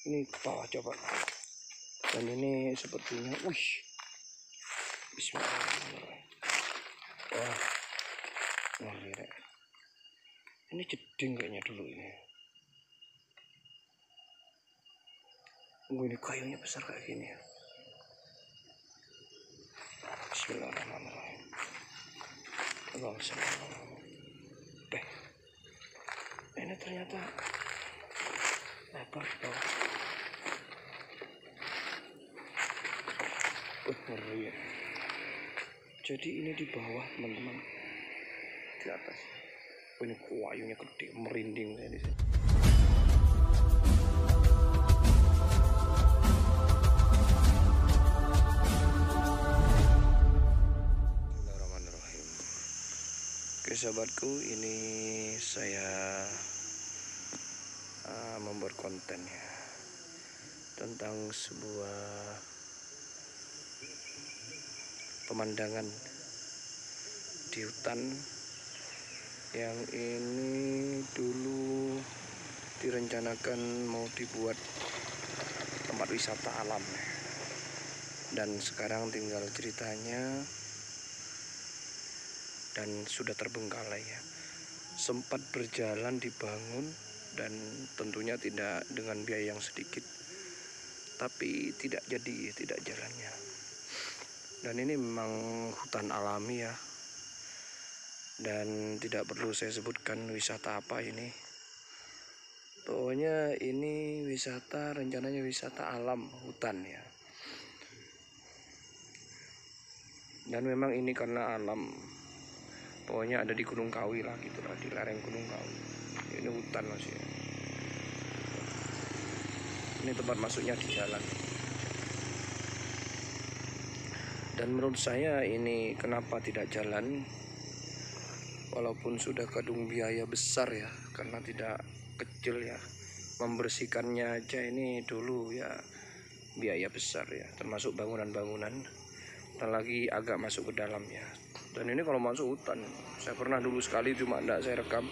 Ini ke bawah coba. Dan ini sepertinya, wih, bismillahirrahmanirrahim. Wah, ini jeding kayaknya dulu ini. Ini kayunya besar kayak gini ya. Bismillahirrahmanirrahim. Ini ternyata lebar bawah. Ngeri ya. Jadi ini di bawah teman-teman, di atas. Ini kayunya gede, merinding saya di sini. Bismillahirrahmanirrahim. Oke sahabatku, ini saya membuat konten ya tentang sebuah pemandangan di hutan yang ini dulu direncanakan mau dibuat tempat wisata alam, dan sekarang tinggal ceritanya dan sudah terbengkalai ya. Sempat berjalan dibangun dan tentunya tidak dengan biaya yang sedikit, tapi tidak jalannya. Dan ini memang hutan alami ya, dan tidak perlu saya sebutkan wisata apa ini. Pokoknya ini wisata, rencananya wisata alam hutan ya. Dan memang ini karena alam, pokoknya ada di Gunung Kawi lah gitu lah, di lereng Gunung Kawi. Ini hutan masih ya. Ini tempat masuknya di jalan. Dan menurut saya ini kenapa tidak jalan, walaupun sudah kadung biaya besar ya, karena tidak kecil ya, membersihkannya aja ini dulu ya biaya besar ya, termasuk bangunan-bangunan, dan lagi agak masuk ke dalam ya. Dan ini kalau masuk hutan, saya pernah dulu sekali, cuma enggak saya rekam.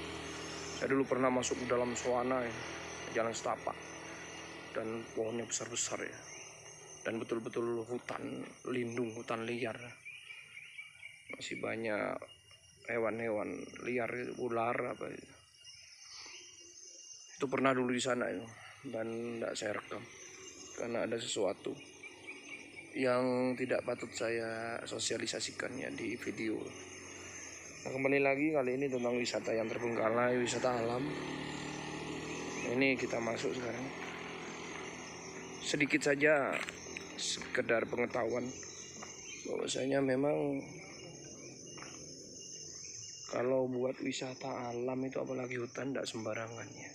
Saya dulu pernah masuk ke dalam suana ya, jalan setapak, dan pohonnya besar-besar ya, dan betul-betul hutan lindung, hutan liar. Masih banyak hewan-hewan liar, ular apa itu. Itu pernah dulu di sana itu, dan enggak saya rekam karena ada sesuatu yang tidak patut saya sosialisasikannya di video. Nah, kembali lagi kali ini tentang wisata yang terbengkalai, wisata alam. Ini kita masuk sekarang. Sedikit saja sekedar pengetahuan bahwasanya memang kalau buat wisata alam itu, apalagi hutan, tidak sembarangan ya.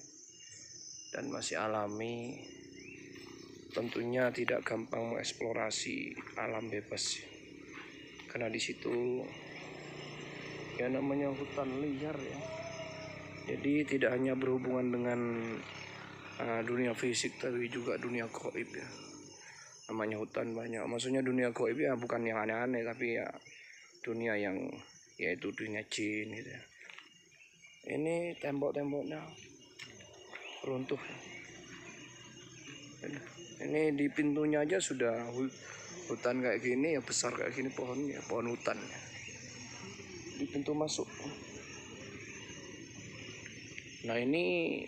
Dan masih alami, tentunya tidak gampang mengeksplorasi alam bebas. Karena di situ ya namanya hutan liar ya. Jadi tidak hanya berhubungan dengan dunia fisik, tapi juga dunia gaib ya. Namanya hutan banyak, maksudnya dunia gaib ya, bukan yang aneh-aneh, tapi ya dunia yang yaitu dunia jin gitu ya. Ini tembok-temboknya runtuh. Ini di pintunya aja sudah hutan kayak gini ya, besar kayak gini pohonnya, pohon hutan ya. Di pintu masuk. Nah ini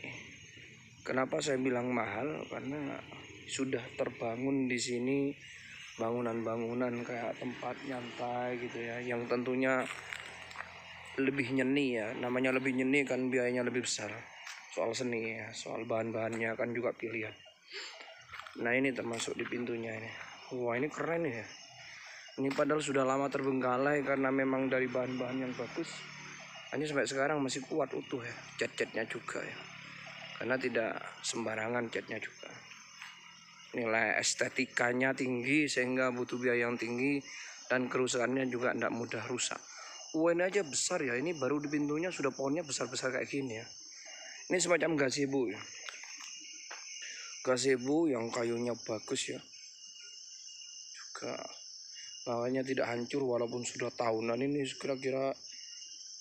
kenapa saya bilang mahal, karena sudah terbangun di sini bangunan-bangunan kayak tempat nyantai gitu ya, yang tentunya lebih nyeni ya. Namanya lebih nyeni kan biayanya lebih besar. Soal seni ya, soal bahan-bahannya kan juga pilihan. Nah ini termasuk di pintunya ini. Wah ini keren ya. Ini padahal sudah lama terbengkalai karena memang dari bahan-bahan yang bagus. Hanya sampai sekarang masih kuat utuh ya. Cat-catnya juga ya. Karena tidak sembarangan catnya juga. Nilai estetikanya tinggi sehingga butuh biaya yang tinggi, dan kerusakannya juga tidak mudah rusak. Ini aja besar ya. Ini baru di pintunya sudah pohonnya besar-besar kayak gini ya. Ini semacam gazebo ya. Gazebo yang kayunya bagus ya. Juga bawahnya tidak hancur walaupun sudah tahunan. Ini kira-kira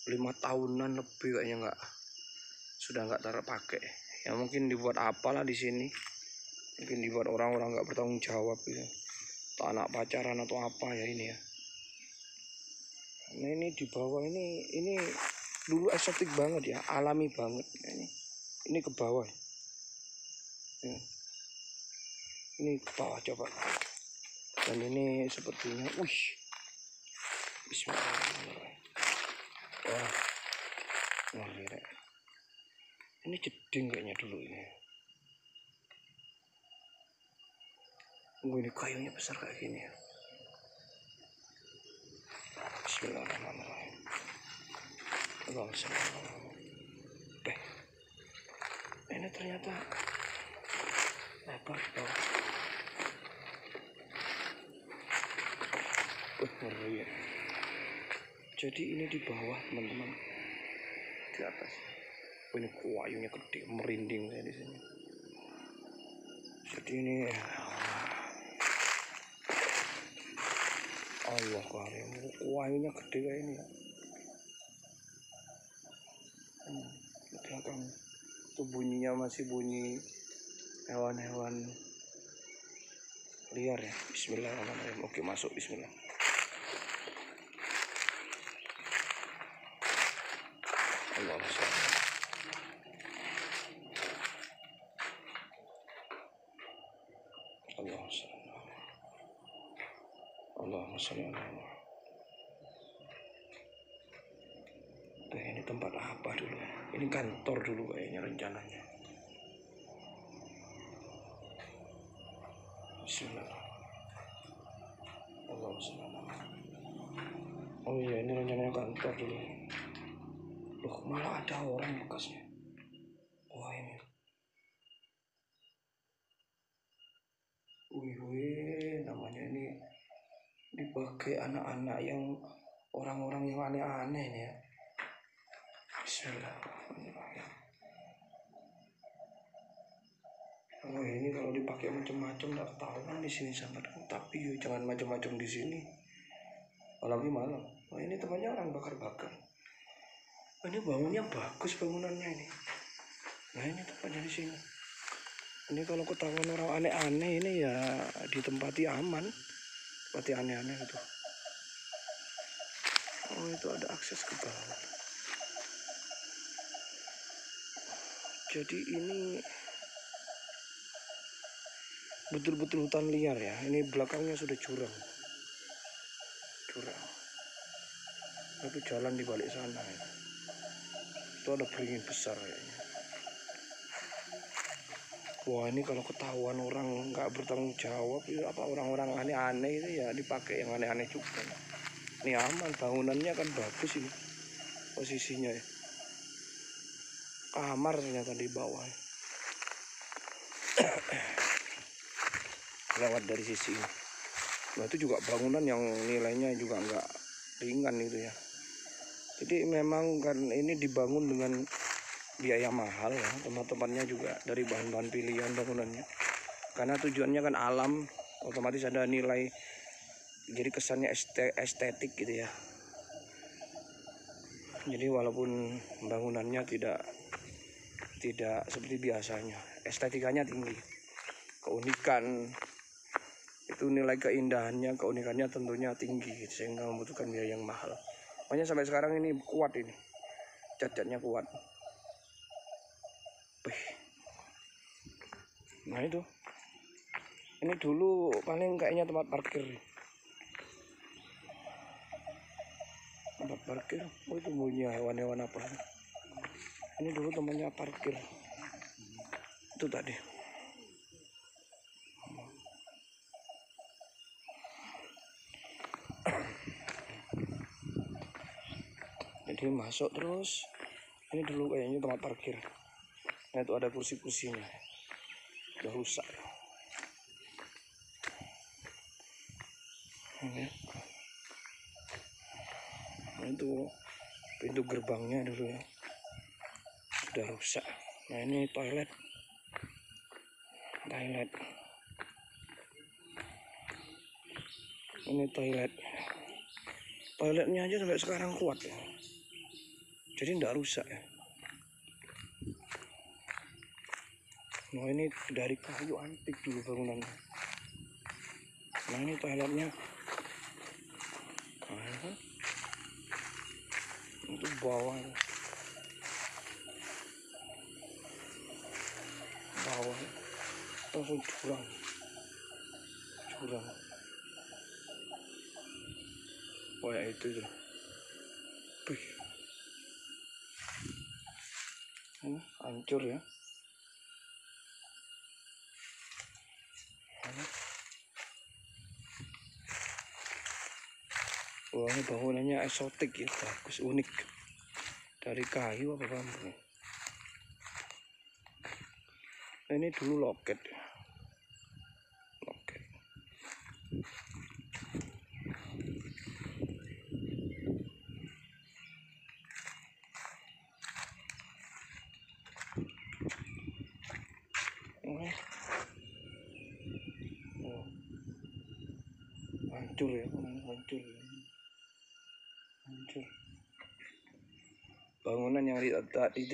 5 tahunan lebih kayaknya, sudah nggak terpakai ya. Mungkin dibuat apalah di sini, Mungkin dibuat orang-orang nggak bertanggung jawab gitu. Atau anak pacaran atau apa ya ini ya. Nah ini di bawah ini dulu estetik banget ya, alami banget. Ini ke bawah. Ini ke bawah coba. Dan ini sepertinya, Bismillahirrahmanirrahim. Wah, ini jeding kayaknya dulu ini. Ini kayunya besar kayak gini ya. Bismillahirrahmanirrahim. Ini ternyata lebar bawah. Ngeri ya. Jadi ini di bawah teman-teman, di atas. Ini kayunya gede, merinding saya di sini. Jadi ini Allah karim, kayunya gede kayak ini ya. Di belakang itu bunyinya masih bunyi hewan-hewan liar ya. Bismillahirrahmanirrahim. Oke, masuk. Bismillah. Allah ini tempat apa dulu? Ini kantor dulu kayaknya rencananya. Bismillah. Oh iya, ini rencananya kantor dulu. Loh, malah ada orang bekasnya. Wah ini. Namanya ini dipakai anak-anak yang orang-orang yang aneh-aneh nih ya. Bismillahirrahmanirrahim. Oh ini kalau dipakai macam-macam nggak ketahuan di sini sahabatku. Tapi jangan macam-macam di sini. Apalagi malam. Oh ini tempatnya orang bakar-bakar. Oh, ini bangunnya bagus bangunannya ini. Nah ini tempatnya di sini. Ini kalau ketahuan orang aneh-aneh ini ya ditempati aman. Tempati aneh-aneh gitu. Oh itu ada akses ke bawah. Jadi ini betul-betul hutan liar ya. Ini belakangnya sudah jurang. Itu jalan di balik sana ya. Itu ada beringin besar kayaknya. Wah ini kalau ketahuan orang nggak bertanggung jawab itu apa orang-orang aneh-aneh itu ya dipakai yang aneh-aneh juga. Ini aman, bangunannya kan bagus ini posisinya ya. Kamar ternyata di bawah. Lewat dari sisi ini. Nah itu juga bangunan yang nilainya juga nggak ringan itu ya. Jadi memang kan ini dibangun dengan biaya mahal ya, tempat-tempatnya juga dari bahan-bahan pilihan bangunannya. Karena tujuannya kan alam, otomatis ada nilai, jadi kesannya estetik gitu ya. Jadi walaupun bangunannya tidak seperti biasanya, estetikanya tinggi, keunikan itu nilai keindahannya, keunikannya tentunya tinggi, sehingga membutuhkan biaya yang mahal. Makanya sampai sekarang ini kuat ini, cat-catnya kuat. Nah itu, ini dulu paling kayaknya tempat parkir. Oh itu bunyi hewan-hewan apa? Ini dulu temannya parkir. Itu tadi. Jadi masuk terus. Ini dulu kayaknya tempat parkir. Nah itu ada kursi-kursinya. Udah rusak. Ini. Nah itu pintu gerbangnya dulu ya. Sudah rusak. Nah ini toilet. Ini toilet. Toiletnya aja sampai sekarang kuat ya. Jadi tidak rusak ya. Nah ini dari kayu antik dulu bangunannya. Nah ini toiletnya. Nah, ini kan itu bawah, langsung jurang. Wah ya itu tuh. Wih. Hancur ya. Wah ini bangunannya eksotik ya, bagus, unik. Dari kayu apa bambu. Nah, ini dulu loket. Hancur ya, hancur. Bangunan yang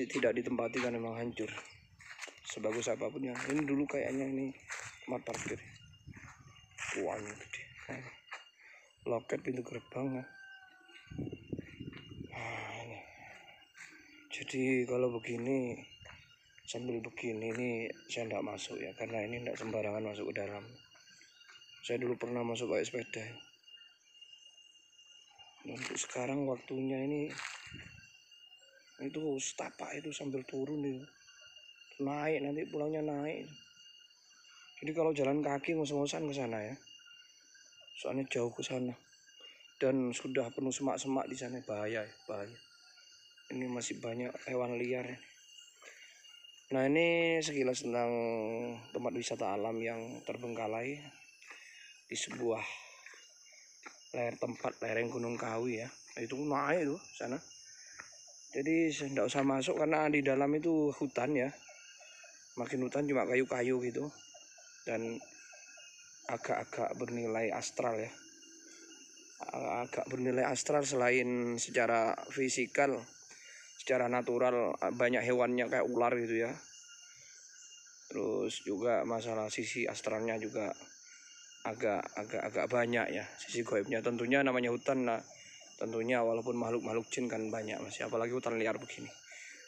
tidak ditempati kan memang hancur. Sebagus apapun yang ini dulu kayaknya ini tempat parkir. Wah ini gede. Loket pintu gerbang. Nah, ini. Jadi kalau begini sambil begini ini saya tidak masuk ya, karena ini tidak sembarangan masuk ke dalam. Saya dulu pernah masuk pakai sepeda. Dan untuk sekarang waktunya ini itu setapak itu sambil turun itu naik, nanti pulangnya naik. Jadi kalau jalan kaki ngos-ngosan ke sana ya, soalnya jauh ke sana dan sudah penuh semak-semak di sana, bahaya. Ini masih banyak hewan liar. Nah ini sekilas tentang tempat wisata alam yang terbengkalai di sebuah lereng Gunung Kawi ya. Itu naik tuh sana. Jadi saya tidak usah masuk karena di dalam itu hutan ya. Makin hutan cuma kayu-kayu gitu. Dan agak-agak bernilai astral ya. Agak bernilai astral selain secara fisikal, secara natural banyak hewannya kayak ular gitu ya. Terus juga masalah sisi astralnya juga agak banyak ya, sisi gaibnya. Tentunya namanya hutan, nah tentunya walaupun makhluk jin kan banyak masih, apalagi hutan liar begini,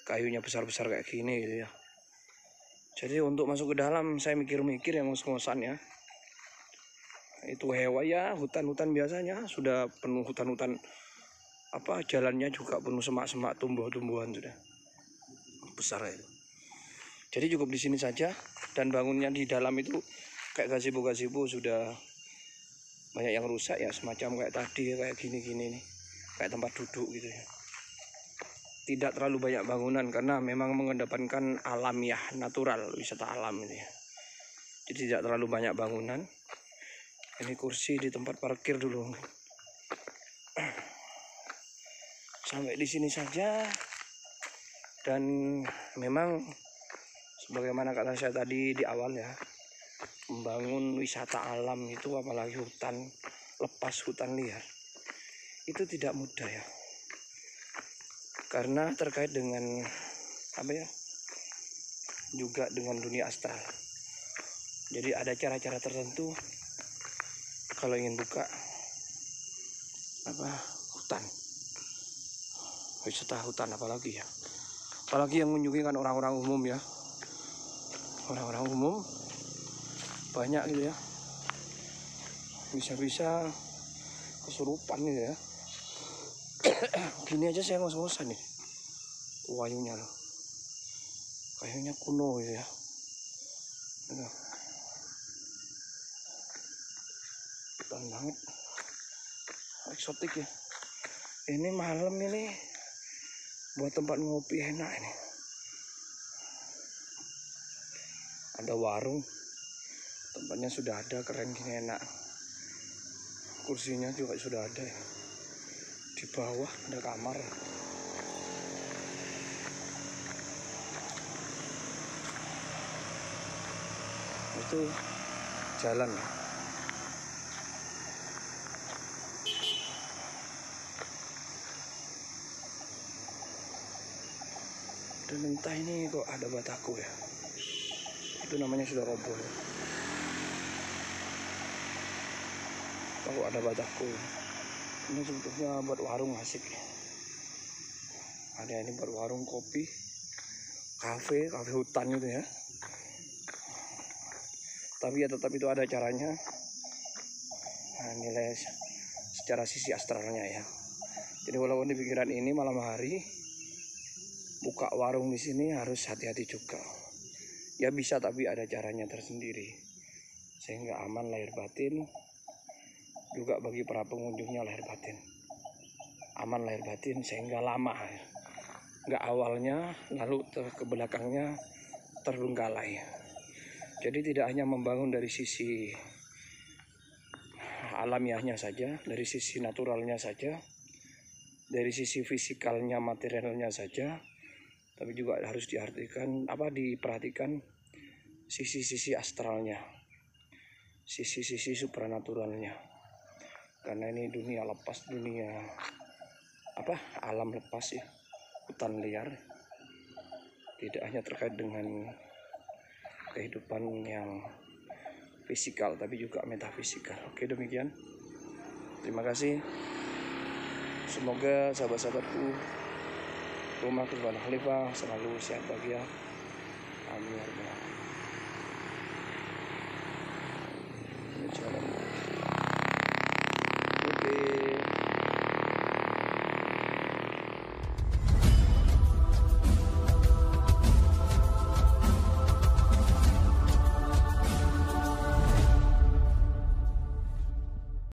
kayunya besar-besar kayak gini gitu ya. Jadi untuk masuk ke dalam saya mikir-mikir yang ngos-ngosan ya. Itu hewan ya, hutan-hutan biasanya sudah penuh hutan-hutan apa, jalannya juga penuh semak-semak, tumbuh-tumbuhan sudah besar itu. Jadi cukup di sini saja, dan bangunnya di dalam itu kayak gazebo sudah banyak yang rusak ya, semacam kayak tadi kayak gini-gini nih, kayak tempat duduk gitu ya. Tidak terlalu banyak bangunan karena memang mengedepankan alamiah, natural, wisata alam ini ya. Jadi tidak terlalu banyak bangunan. Ini kursi di tempat parkir dulu. Sampai di sini saja. Dan memang sebagaimana kata saya tadi di awal ya, membangun wisata alam itu apalagi hutan lepas, hutan liar, itu tidak mudah ya. Karena terkait dengan apa ya, juga dengan dunia astral. Jadi ada cara-cara tertentu kalau ingin buka apa, hutan, wisata hutan, apalagi ya, apalagi yang mengunjungi kan orang-orang umum ya, orang-orang umum banyak gitu ya, bisa-bisa kesurupan gitu ya. Gini aja saya ngos-ngosan nih, kayunya loh, kayunya kuno gitu ya. Hutan banget, eksotik ya. Ini malam ini buat tempat ngopi enak ini. Ada warung, tempatnya sudah ada, keren gini, enak. Kursinya juga sudah ada ya. Di bawah ada kamar. Itu jalan. Dan entah ini kok ada bataku ya. itu namanya sudah roboh. Kalau ada bataku, ini sebetulnya buat warung asik. Ada ini buat warung kopi, kafe hutan gitu ya. Tapi ya tetap itu ada caranya. Nah, nilai secara sisi astralnya ya. Jadi walaupun di pikiran ini malam hari buka warung di sini harus hati-hati juga. Ya bisa, tapi ada caranya tersendiri sehingga aman lahir batin. Juga bagi para pengunjungnya lahir batin, aman lahir batin sehingga lama, nggak awalnya lalu ke belakangnya terbengkalai. Jadi tidak hanya membangun dari sisi alamiahnya saja, dari sisi naturalnya saja, dari sisi fisikalnya, materialnya saja, tapi juga harus diperhatikan sisi-sisi astralnya, sisi-sisi supranaturalnya. Karena ini dunia lepas, dunia alam lepas ya, hutan liar, tidak hanya terkait dengan kehidupan yang fisikal tapi juga metafisikal. Oke, demikian, terima kasih. Semoga sahabat-sahabatku rumah Kurban Khalifah selalu sehat bahagia, amin ya rabbal alamin.